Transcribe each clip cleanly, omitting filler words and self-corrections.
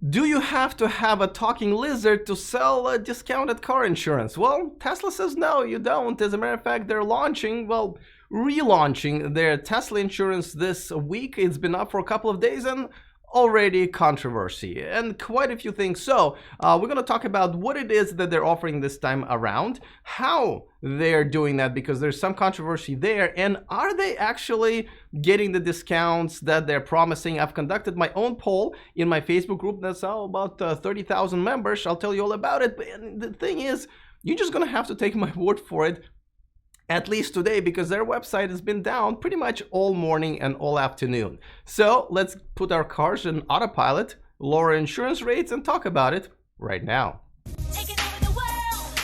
Do you have to have a talking lizard to sell a discounted car insurance? Well, Tesla says no, you don't. As a matter of fact, they're relaunching their Tesla insurance this week. It's been up for a couple of days and already controversy and quite a few things. So we're going to talk about what it is that they're offering this time around, how they're doing that because there's some controversy there, and are they actually getting the discounts that they're promising. I've conducted my own poll in my Facebook group that's about 30,000 members. I'll tell you all about it, but the thing is, you're just going to have to take my word for it, at least today, because their website has been down pretty much all morning and all afternoon. So let's put our cars in autopilot, lower insurance rates, and talk about it right now. Taking over the world,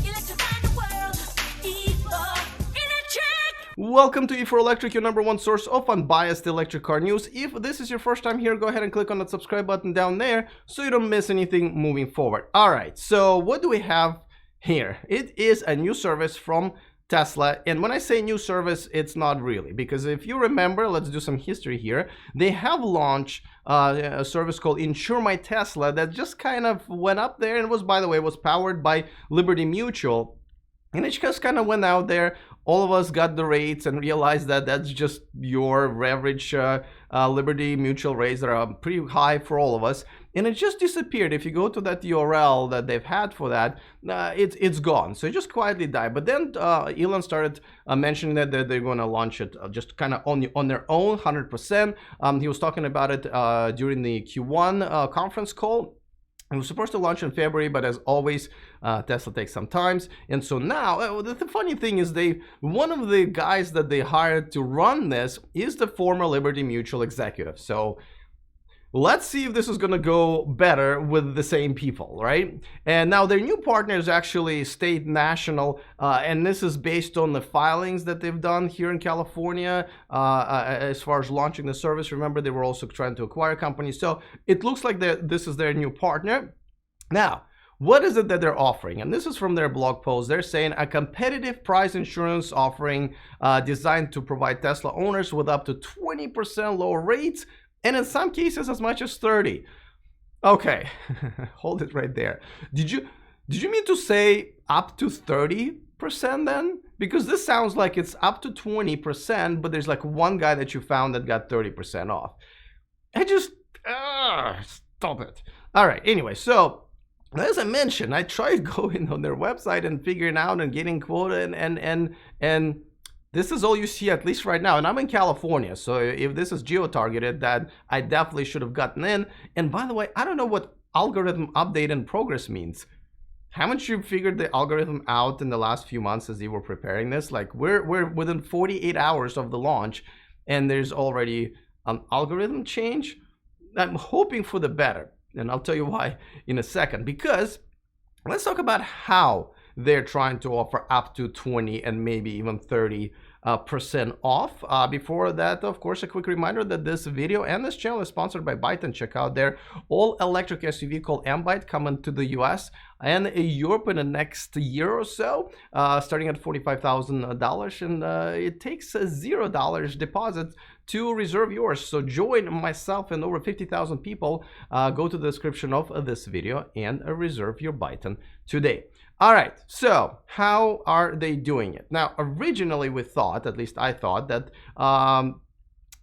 electrifying the world, E4 Electric! Welcome to E4 Electric, your number one source of unbiased electric car news. If this is your first time here, go ahead and click on that subscribe button down there so you don't miss anything moving forward. All right, so what do we have here? It is a new service from Tesla, and when I say new service, it's not really, because if you remember, let's do some history here. They have launched a service called Insure My Tesla that just kind of went up there and was, by the way, was powered by Liberty Mutual. And it just kind of went out there. All of us got the rates and realized that that's just your average Liberty Mutual rates that are pretty high for all of us. And it just disappeared. If you go to that URL that they've had for that, it's gone. So it just quietly died. But then Elon started mentioning that they're going to launch it just kind of on their own, 100%. He was talking about it during the Q1 conference call. It was supposed to launch in February, but as always, Tesla takes some time. And so now, the funny thing is one of the guys that they hired to run this is the former Liberty Mutual executive. So let's see if this is going to go better with the same people, right? And now their new partner is actually State National, and this is based on the filings that they've done here in California as far as launching the service. Remember, they were also trying to acquire companies. So it looks like this is their new partner. Now, what is it that they're offering? And this is from their blog post. They're saying a competitive price insurance offering designed to provide Tesla owners with up to 20% lower rates, and in some cases as much as 30. Okay, hold it right there. Did you mean to say up to 30% then? Because this sounds like it's up to 20%, but there's like one guy that you found that got 30% off. Stop it. All right, anyway, so as I mentioned, I tried going on their website and figuring out and getting quota and this is all you see, at least right now. And I'm in California, so if this is geo-targeted, that I definitely should have gotten in. And by the way, I don't know what algorithm update and progress means. Haven't you figured the algorithm out in the last few months as you were preparing this? Like we're within 48 hours of the launch, and there's already an algorithm change. I'm hoping for the better, and I'll tell you why in a second. Because let's talk about how they're trying to offer up to 20 and maybe even 30% off. Before that, of course, a quick reminder that this video and this channel is sponsored by Byton. Check out their all-electric SUV called M-Byte coming to the US and Europe in the next year or so, starting at $45,000, and it takes a $0 deposit to reserve yours. So join myself and over 50,000 people. Go to the description of this video and reserve your Byton today. All right, so how are they doing it? Now, originally we thought, at least I thought, that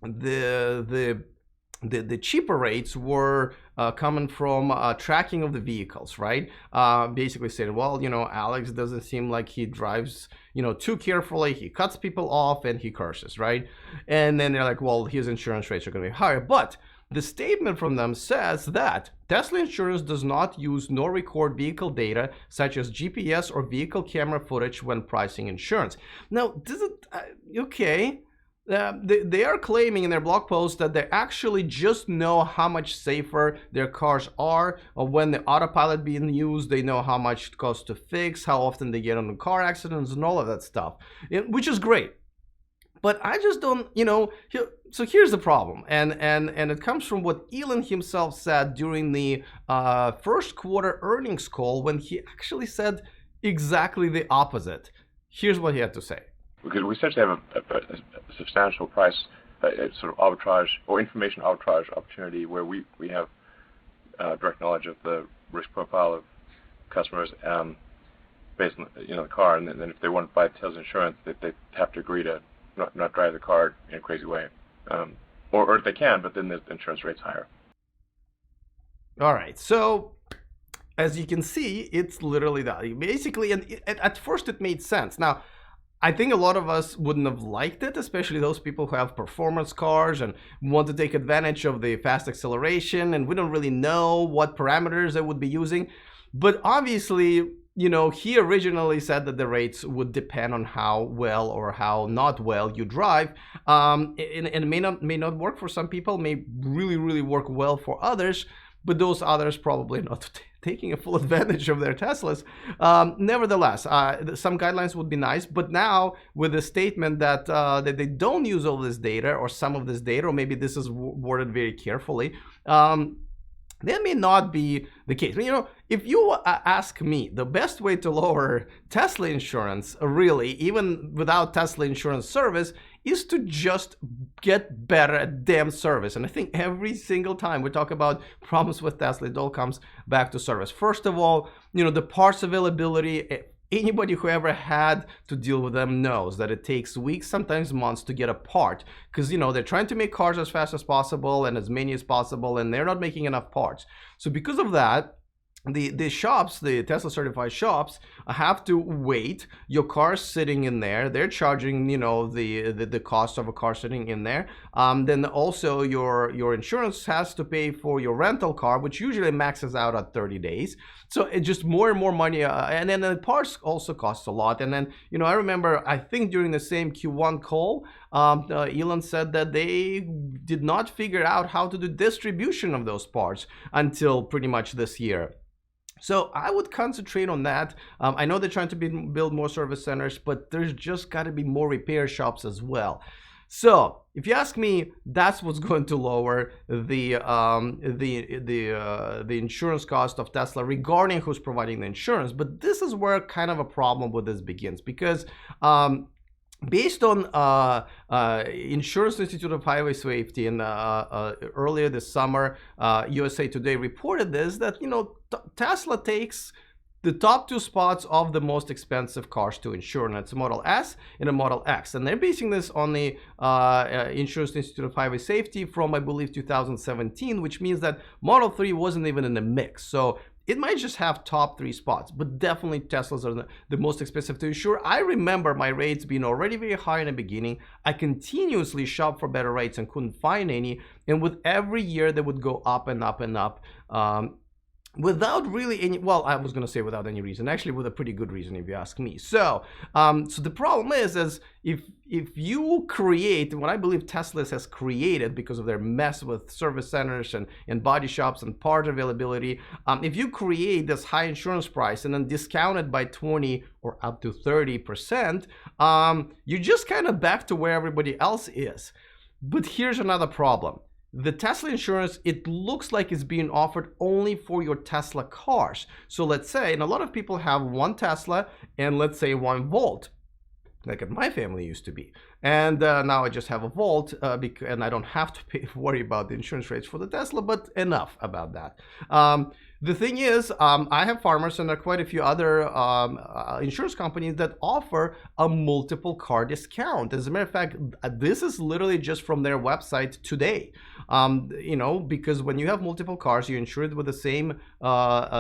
the cheaper rates were coming from tracking of the vehicles, right? Basically saying, well, you know, Alex doesn't seem like he drives, you know, too carefully. He cuts people off and he curses, right? And then they're like, well, his insurance rates are going to be higher. But the statement from them says that Tesla Insurance does not use nor record vehicle data such as GPS or vehicle camera footage when pricing insurance. Now, does it, okay. They are claiming in their blog post that they actually just know how much safer their cars are, or when the autopilot being used, they know how much it costs to fix, how often they get into car accidents and all of that stuff, which is great. But I just don't, you know, so here's the problem, and it comes from what Elon himself said during the first quarter earnings call, when he actually said exactly the opposite. Here's what he had to say. Because we essentially have a substantial price sort of arbitrage or information arbitrage opportunity where we have direct knowledge of the risk profile of customers based on the car, and then if they want to buy Tesla insurance, they have to agree to not drive the car in a crazy way, or they can, but then the insurance rate's higher. All right, so as you can see, it's literally that. Basically, and at first it made sense. Now, I think a lot of us wouldn't have liked it, especially those people who have performance cars and want to take advantage of the fast acceleration, and we don't really know what parameters they would be using. But obviously, he originally said that the rates would depend on how well or how not well you drive, and it may not work for some people, may really, really work well for others, but those others probably not taking a full advantage of their Teslas. Nevertheless, some guidelines would be nice, but now with the statement that they don't use all this data or some of this data, or maybe this is worded very carefully, that may not be the case. If you ask me, the best way to lower Tesla insurance, really, even without Tesla insurance service, is to just get better at damn service. And I think every single time we talk about problems with Tesla, it all comes back to service. First of all, the parts availability. Anybody who ever had to deal with them knows that it takes weeks, sometimes months to get a part, because they're trying to make cars as fast as possible and as many as possible, and they're not making enough parts. So because of that, the shops, the Tesla certified shops, have to wait. Your car's sitting in there. They're charging, the cost of a car sitting in there. Then also your insurance has to pay for your rental car, which usually maxes out at 30 days. So it's just more and more money. And then the parts also cost a lot. And then, I remember, I think during the same Q1 call, Elon said that they did not figure out how to do distribution of those parts until pretty much this year. So I would concentrate on that. I know they're trying to build more service centers, but there's just got to be more repair shops as well. So if you ask me, that's what's going to lower the insurance cost of Tesla, regarding who's providing the insurance. But this is where kind of a problem with this begins, because based on Insurance Institute of Highway Safety, and earlier this summer, USA Today reported this, that Tesla takes the top 2 spots of the most expensive cars to insure, and it's a Model S and a Model X. And they're basing this on the Insurance Institute of Highway Safety from, I believe, 2017, which means that Model 3 wasn't even in the mix. So it might just have top 3 spots, but definitely Teslas are the most expensive to insure. I remember my rates being already very high in the beginning. I continuously shopped for better rates and couldn't find any. And with every year, they would go up and up and up. Without really any, well, I was going to say without any reason, actually with a pretty good reason if you ask me. So the problem is if you create what I believe Tesla has created because of their mess with service centers and body shops and part availability, if you create this high insurance price and then discount it by 20 or up to 30%, you're just kind of back to where everybody else is. But here's another problem. The Tesla insurance, it looks like it's being offered only for your Tesla cars. So let's say, and a lot of people have one Tesla and let's say 1 Volt, like my family used to be. And now I just have a Volt, and I don't have to worry about the insurance rates for the Tesla, but enough about that. The thing is, I have Farmers, and there are quite a few other insurance companies that offer a multiple car discount. As a matter of fact, this is literally just from their website today. Because when you have multiple cars, you insure it with the same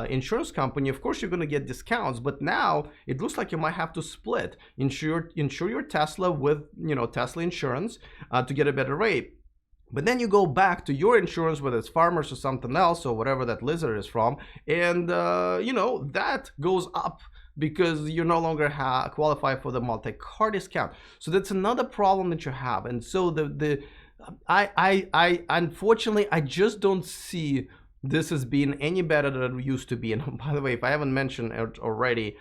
insurance company. Of course, you're going to get discounts, but now it looks like you might have to split. Insure your Tesla with Tesla insurance to get a better rate. But then you go back to your insurance, whether it's Farmers or something else or whatever that Lizard is from, and that goes up because you no longer qualify for the multi-car discount. So that's another problem that you have. And so I unfortunately, I just don't see this as being any better than it used to be. And by the way, if I haven't mentioned it already,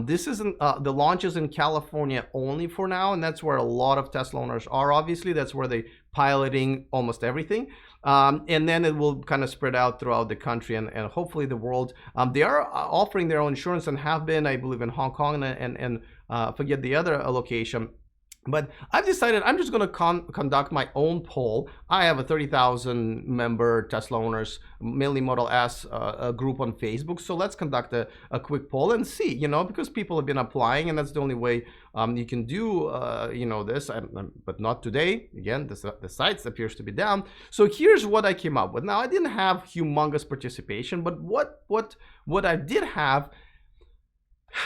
this isn't the launch is in California only for now, and that's where a lot of Tesla owners are. Obviously, that's where they're piloting almost everything, and then it will kind of spread out throughout the country and hopefully the world. They are offering their own insurance and have been, I believe, in Hong Kong and forget the other location. But I've decided I'm just going to conduct my own poll. I have a 30,000 member Tesla owners, mainly Model S group on Facebook. So let's conduct a quick poll and see, you know, because people have been applying, and that's the only way you can do, you know, this. But not today. Again, the site appears to be down. So here's what I came up with. Now, I didn't have humongous participation, but what I did have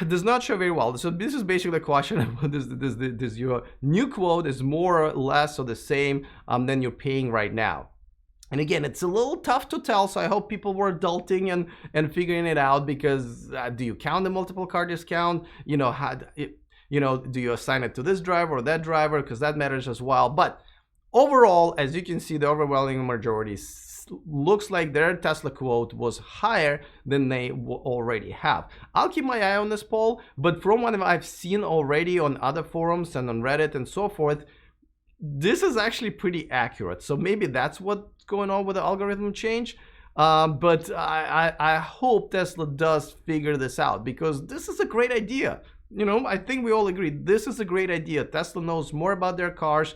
does not show very well. So this is basically a question of this your new quote is more or less or the same than you're paying right now. And again, it's a little tough to tell, so I hope people were adulting and figuring it out, because do you count the multiple car discount? You know, do you assign it to this driver or that driver? Because that matters as well. But overall, as you can see, the overwhelming majority looks like their Tesla quote was higher than they already have. I'll keep my eye on this poll, but from what I've seen already on other forums and on Reddit and so forth, this is actually pretty accurate. So maybe that's what's going on with the algorithm change. But I hope Tesla does figure this out, because this is a great idea. You know, I think we all agree this is a great idea. Tesla knows more about their cars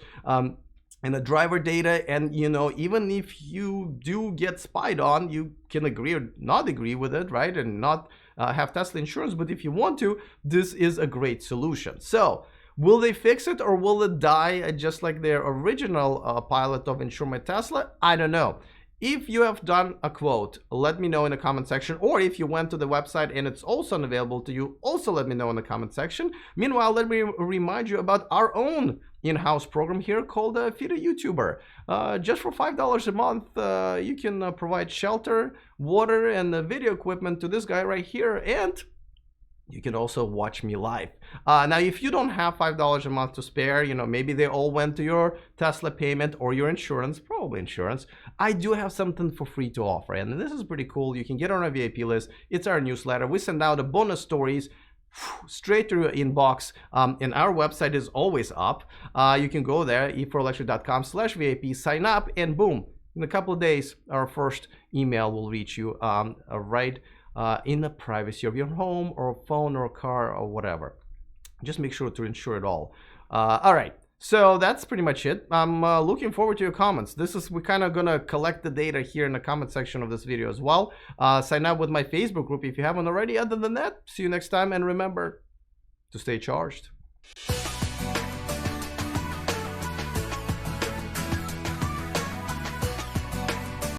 and the driver data, and you know, even if you do get spied on, you can agree or not agree with it, right? And not have Tesla insurance, but if you want to, this is a great solution. So will they fix it, or will it die just like their original pilot of Insure My Tesla? I don't know. If you have done a quote, let me know in the comment section, or if you went to the website and it's also unavailable to you, also let me know in the comment section. Meanwhile, let me remind you about our own in-house program here called Feed a YouTuber. Just for $5 a month, you can provide shelter, water, and video equipment to this guy right here, and you can also watch me live. Now, if you don't have $5 a month to spare, you know, maybe they all went to your Tesla payment or your insurance, probably insurance, I do have something for free to offer. And this is pretty cool. You can get on our VIP list. It's our newsletter. We send out the bonus stories straight to your inbox, and our website is always up. You can go there, e4electric.com/VIP, sign up, and boom, in a couple of days, our first email will reach you right in the privacy of your home or phone or car or whatever. Just make sure to insure it all. All right, so that's pretty much it. I'm looking forward to your comments. We're kind of gonna collect the data here in the comment section of this video as well. Sign up with my Facebook group if you haven't already. Other than that, see you next time, and remember to stay charged.